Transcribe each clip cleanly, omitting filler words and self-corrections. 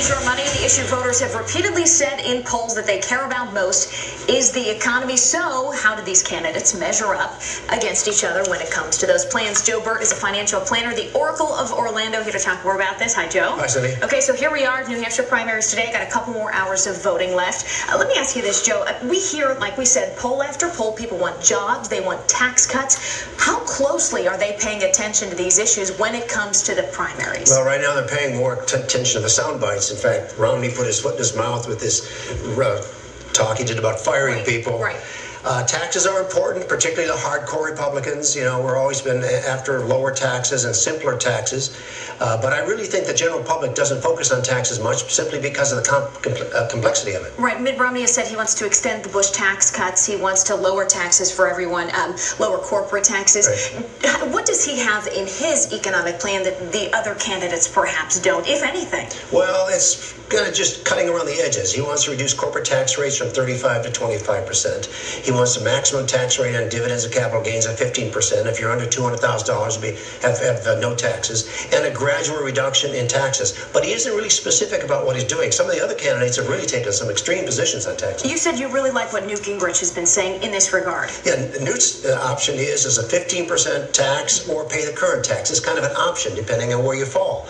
is your money. The issue voters have repeatedly said in polls that they care about most is the economy. So how do these candidates measure up against each other when it comes to those plans? Joe Bert is a financial planner, the Oracle of Orlando, here to talk more about this. Hi, Joe. Hi, Cindy. Okay, so here we are, New Hampshire primaries today. Got a couple more hours of voting left. Let me ask you this, Joe. We hear, like we said, poll after poll, people want jobs, they want tax cuts. How closely are they paying attention to these issues when it comes to the primaries? Well, right now they're paying more attention to the sound bites. In fact, Romney put his foot in his mouth with this talk he did about firing people. Right. Taxes are important, particularly the hardcore Republicans. You know, we're always been after lower taxes and simpler taxes. But I really think the general public doesn't focus on taxes much simply because of the complexity of it. Right. Mitt Romney has said he wants to extend the Bush tax cuts. He wants to lower taxes for everyone, lower corporate taxes. Right. What does he have in his economic plan that the other candidates perhaps don't, if anything? Well, it's kind of just cutting around the edges. He wants to reduce corporate tax rates from 35 to 25%. He wants the maximum tax rate on dividends and capital gains at 15%. If you're under $200,000, have no taxes, and a gradual reduction in taxes. But he isn't really specific about what he's doing. Some of the other candidates have really taken some extreme positions on taxes. You said you really like what Newt Gingrich has been saying in this regard. Yeah, Newt's option is a 15% tax or pay the current tax. It's kind of an option depending on where you fall.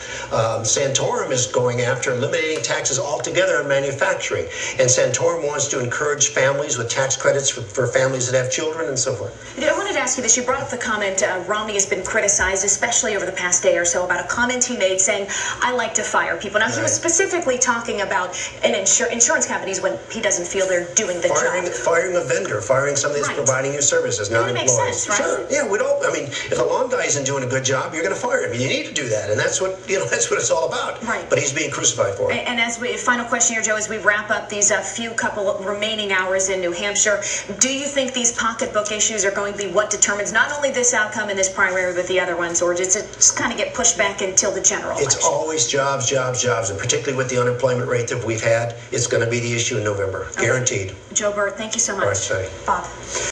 Santorum is going after eliminating taxes altogether on manufacturing. And Santorum wants to encourage families with tax credits for families that have children and so forth. I wanted to ask you this. You brought up the comment Romney has been criticized, especially over the past day or so, about a comment he made saying, I like to fire people. Now, he was specifically talking about insurance companies when he doesn't feel they're doing the job. Firing a vendor, firing somebody that's providing you services, not employees. Makes sense, right? Sure. Yeah, we don't. I mean, if the lawn guy isn't doing a good job, you're going to fire him. You need to do that, and that's what that's what it's all about. Right. But he's being crucified for it. And as final question here, Joe, as we wrap up these couple remaining hours in New Hampshire, do you think these pocketbook issues are going to be what determines not only this outcome in this primary, but the other ones, or does it just kind of get pushed back until the general election? It's always jobs, jobs, jobs, and particularly with the unemployment rate that we've had, it's going to be the issue in November, guaranteed. Joe Bert, thank you so much. All right, sorry. Bob.